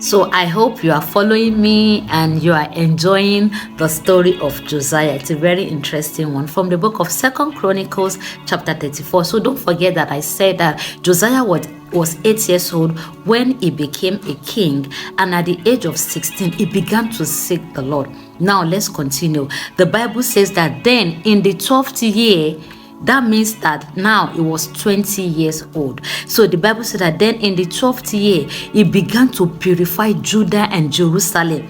So I hope you are following me and you are enjoying the story of Josiah. It's a very interesting one from the book of 2 Chronicles chapter 34. So don't forget that I said that Josiah was 8 years old when he became a king, and at the age of 16 he began to seek the Lord. Now let's continue. The Bible says that then in the 12th year, that means that now he was 20 years old. So the Bible said that then in the 12th year, he began to purify Judah and Jerusalem.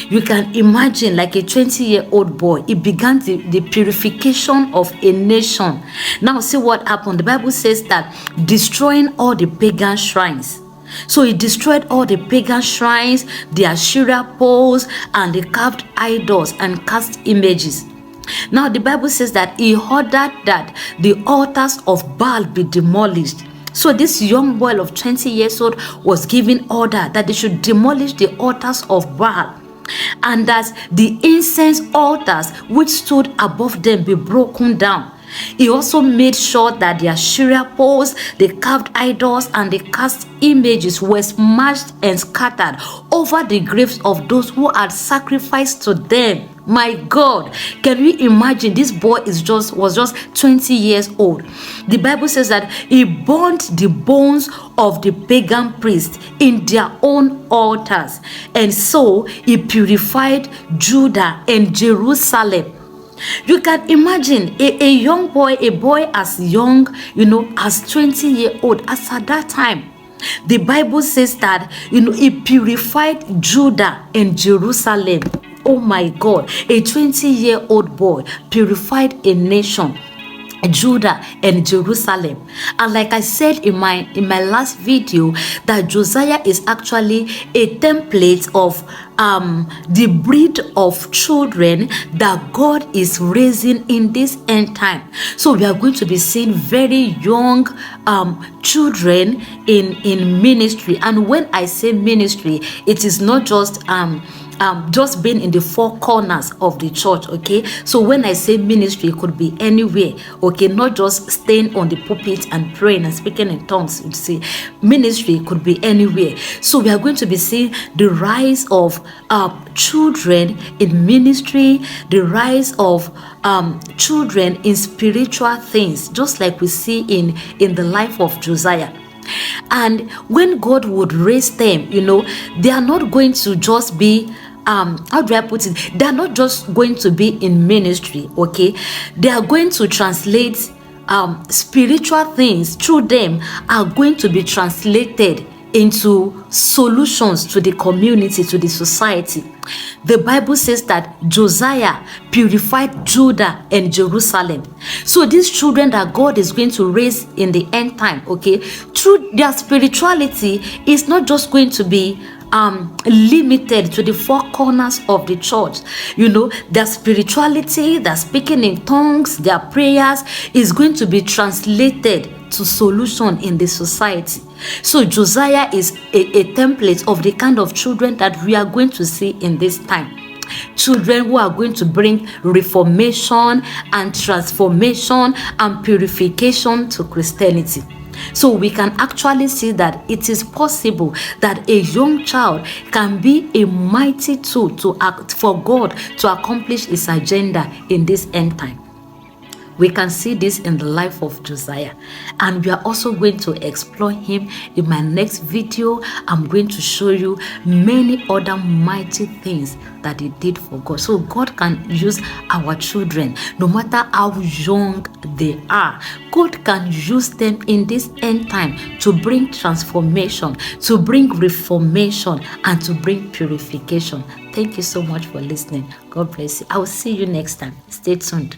You can imagine, like a 20-year-old boy, he began the purification of a nation. Now see what happened. The Bible says that destroying all the pagan shrines. So he destroyed all the pagan shrines, the Asherah poles, and the carved idols and cast images. Now the Bible says that he ordered that the altars of Baal be demolished. So this young boy of 20 years old was given order that they should demolish the altars of Baal, and that the incense altars which stood above them be broken down. He also made sure that the Asherah poles, the carved idols, and the cast images were smashed and scattered over the graves of those who had sacrificed to them. My God, can we imagine? This boy was just 20 years old. The Bible says that he burnt the bones of the pagan priests in their own altars, and so he purified Judah and Jerusalem. You can imagine a young boy, a boy as young, as 20-year-old, as at that time. The Bible says that, he purified Judah and Jerusalem. Oh my God, a 20-year-old boy purified a nation, Judah and Jerusalem. And like I said in my last video, that Josiah is actually a template of the breed of children that God is raising in this end time. So we are going to be seeing very young children in ministry. And when I say ministry, it is not just being in the four corners of the church, okay? So when I say ministry, it could be anywhere, okay? Not just staying on the pulpit and praying and speaking in tongues. You see, ministry could be anywhere. So we are going to be seeing the rise of children in ministry, the rise of children in spiritual things, just like we see in the life of Josiah. And when God would raise them, they are not going to just be how do I put it? They are not just going to be in ministry, okay? They are going to translate spiritual things through them, are going to be translated into solutions to the community, to the society. The Bible says that Josiah purified Judah and Jerusalem. So these children that God is going to raise in the end time, okay, through their spirituality, is not just going to be limited to the four corners of the church. Their spirituality, their speaking in tongues, their prayers is going to be translated to solution in the society. So Josiah is a template of the kind of children that we are going to see in this time. Children who are going to bring reformation and transformation and purification to Christianity. So we can actually see that it is possible that a young child can be a mighty tool to act for God to accomplish his agenda in this end time. We can see this in the life of Josiah, and we are also going to explore him in my next video. I'm going to show you many other mighty things that he did for God. So God can use our children, no matter how young they are. God can use them in this end time to bring transformation, to bring reformation, and to bring purification. Thank you so much for listening. God bless you. I will see you next time. Stay tuned.